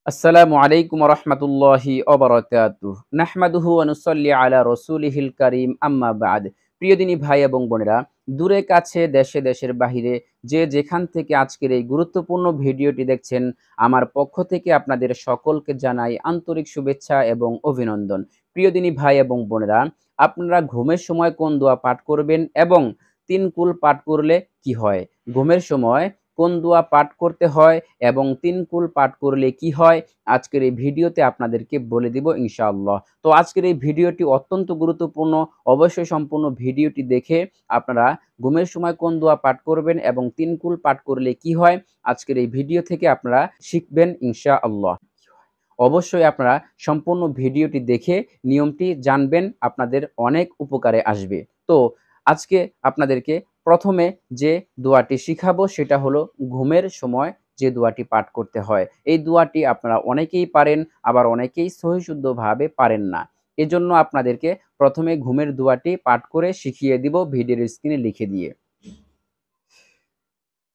আসসালামু আলাইকুম রহমতুল্লাহি ওবারাকাতুহ। নাহমাদুহু ওয়া নুসাল্লি আলা রাসূলিহিল কারীম, আম্মা বা'দ। প্রিয় দিনী ভাই এবং বোনেরা, দূরে কাছে দেশে দেশের বাহিরে যে যেখান থেকে আজকের এই গুরুত্বপূর্ণ ভিডিওটি দেখছেন, আমার পক্ষ থেকে আপনাদের সকলকে জানাই আন্তরিক শুভেচ্ছা এবং অভিনন্দন। প্রিয় দিনী ভাই এবং বোনেরা, আপনারা ঘুমের সময় কোন দোয়া পাঠ করবেন এবং তিন কুল পাঠ করলে কি হয়, ঘুমের সময় কোন দোয়া পাঠ করতে হয় এবং তিন কুল পাঠ করলে কি হয়, আজকের এই ভিডিওতে আপনাদেরকে বলে দিব ইনশাআল্লাহ। তো আজকের এই ভিডিওটি অত্যন্ত গুরুত্বপূর্ণ। অবশ্যই সম্পূর্ণ ভিডিওটি দেখে আপনারা ঘুমের সময় কোন দোয়া পাঠ করবেন এবং তিন কুল পাঠ করলে কি হয়, আজকের এই ভিডিও থেকে আপনারা শিখবেন ইনশাআল্লাহ। অবশ্যই আপনারা সম্পূর্ণ ভিডিওটি দেখে নিয়মটি জানবেন, আপনাদের অনেক উপকারে আসবে। তো আজকে আপনাদেরকে প্রথমে যে দোয়াটি শিখাবো সেটা হলো ঘুমের সময় যে দোয়াটি পাঠ করতে হয়। এই দোয়াটি আপনারা অনেকেই পারেন, আবার অনেকেই সহিশুদ্ধভাবে পারেন না। এজন্য আপনাদেরকে প্রথমে ঘুমের দোয়াটি পাঠ করে শিখিয়ে দিব ভিডিওর স্ক্রিনে লিখে দিয়ে।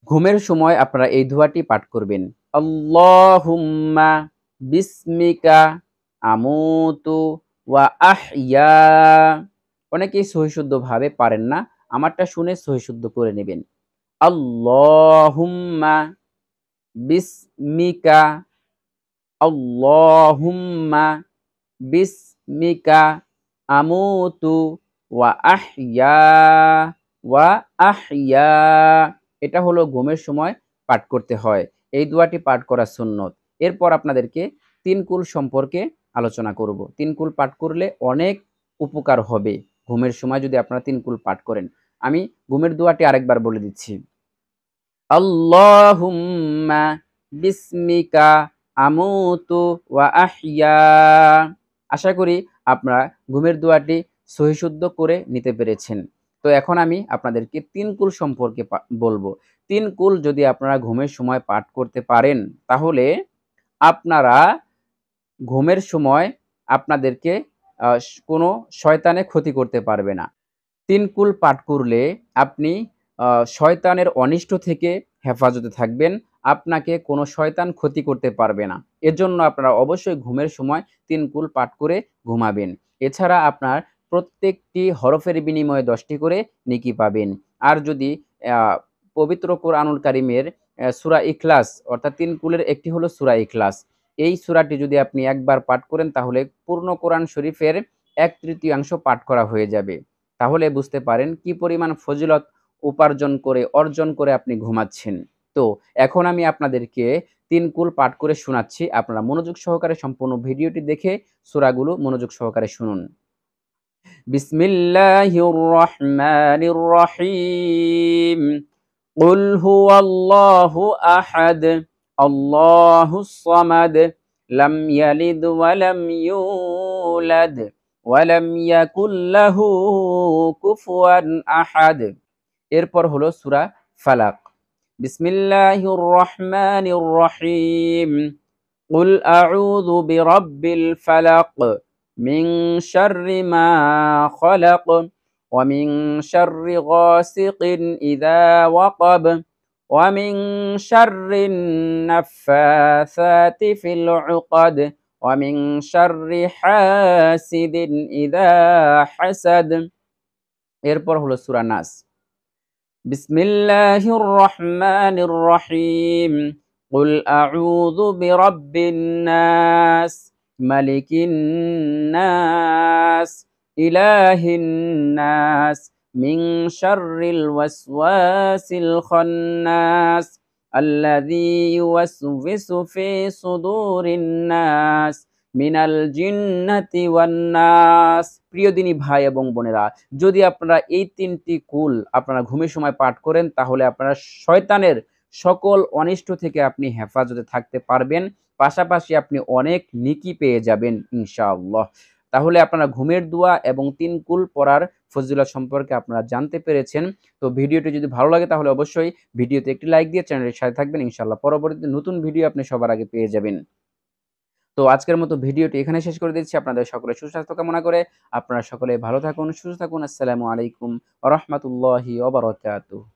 ঘুমের সময় আপনারা এই দোয়াটি পাঠ করবেন। আল্লাহুম্মা বিসমিকা আমুতু ওয়া আহইয়া। অনেকেই সহিশুদ্ধভাবে পারেন না, আমারটা শুনে সহিশুদ্ধ করে নেবেন। আল্লাহুম্মা বিসমিকা, আল্লাহুম্মা বিসমিকা আমুতু ওয়া আহইয়া ওয়া আহইয়া। এটা হলো ঘুমের সময় পাঠ করতে হয়। এই দোয়াটি পাঠ করা সুন্নত। এরপর আপনাদেরকে তিন কুল সম্পর্কে আলোচনা করব। তিন কুল পাঠ করলে অনেক উপকার হবে ঘুমের সময় যদি আপনারা তিন কুল পাঠ করেন। আমি ঘুমের দোয়াটি আরেকবার বলে দিচ্ছি। আল্লাহুম্মা বিসমিকা আমুতু ওয়া আহইয়া। আশা করি আপনারা ঘুমের দোয়াটি সহিশুদ্ধ করে নিতে পেরেছেন। তো এখন আমি আপনাদেরকে তিন কুল সম্পর্কে বলবো। তিন কুল যদি আপনারা ঘুমের সময় পাঠ করতে পারেন, তাহলে আপনারা ঘুমের সময় আপনাদেরকে কোনো শয়তানে ক্ষতি করতে পারবে না। তিন কুল পাঠ করলে আপনি শয়তানের অনিষ্ট থেকে হেফাজতে থাকবেন। আপনাকে কোনো শয়তান ক্ষতি করতে পারবে না। এজন্য আপনারা অবশ্যই ঘুমের সময় তিন কুল পাঠ করে ঘুমাবেন। এছাড়া আপনার প্রত্যেকটি হরফের বিনিময়ে ১০ টি করে নেকি পাবেন। আর যদি আ পবিত্র কোরআনুল কারীমের সূরা ইখলাস, অর্থাৎ তিন কুলের একটি হলো সূরা ইখলাস। এই সূরাটি যদি আপনি একবার পাঠ করেন, তাহলে পূর্ণ কোরআন শরীফের ১/৩ পাঠ করা হয়ে যাবে। তাহলে বুঝতে পারেন কি পরিমাণ ফজিলত অর্জন করে আপনি ঘুমাচ্ছেন। তো এখন আমি আপনাদেরকে তিন কুল পাঠ করে শোনাচ্ছি। আপনারা মনোযোগ সহকারে সম্পূর্ণ ভিডিওটি দেখে সূরাগুলো মনোযোগ সহকারে শুনুন। বিসমিল্লাহির রহমানির রহিম। কুল হুয়াল্লাহু আহাদ, আল্লাহুস সামাদ, লাম ইয়ালিদ ওয়া লাম ইউলাদ ওয়া লাম ইয়াকুল লাহু কুফুয়ান আহাদ। এরপর হলো সূরা ফালাক। বিসমিল্লাহির রহমানির রহিম। কুল আউযু বিরাব্বিল ফালাক, মিন শাররি মা খালাক, ওয়া মিন শাররি গাসিকিন ইযা ওয়াকাব, ওয়া মিন শাররিন নাফাসাতি ফিল উকাদ, ওয়া মিন শাররি হাসিদিন ইযা হাসাদ। এরপর হলো সূরা নাস। বিসমিল্লাহির রহমানির রহিম। কুল আউযু বিরাব্বিন নাস, মালিকিন নাস, ইলাহিন নাস, মিন শাররিল ওয়াসওয়াসিল খান্নাস, আল্লাযী ইউওয়াসউিসু ফি সুদুরিন নাস মিনাল জিন্নাতি ওয়ান নাস। প্রিয় দিনী ভাই এবং বোনেরা, যদি আপনারা এই তিনটি কুল আপনারা ঘুমের সময় পাঠ করেন, তাহলে আপনারা শয়তানের সকল অনিষ্ট থেকে আপনি হেফাজতে থাকতে পারবেন। পাশাপাশি আপনি অনেক নেকি পেয়ে যাবেন ইনশাআল্লাহ। তাহলে আপনারা ঘুমের দোয়া এবং তিন কুল পড়ার ফজিলত সম্পর্কে আপনারা জানতে পেরেছেন। তো ভিডিওটি যদি ভালো লাগে তাহলে অবশ্যই ভিডিওতে একটি লাইক দিয়ে চ্যানেলের সাথে থাকবেন ইনশাআল্লাহ। পরবর্তীতে নতুন ভিডিও আপনি সবার আগে পেয়ে যাবেন। তো আজকের মতো ভিডিওটি এখানে শেষ করে দিচ্ছি। আপনাদের সকলের সুস্বাস্থ্য কামনা করে আপনারা সকলে ভালো থাকুন, সুস্থ থাকুন। আসসালামু আলাইকুম ওয়া রাহমাতুল্লাহি ওয়া বারাকাতুহু।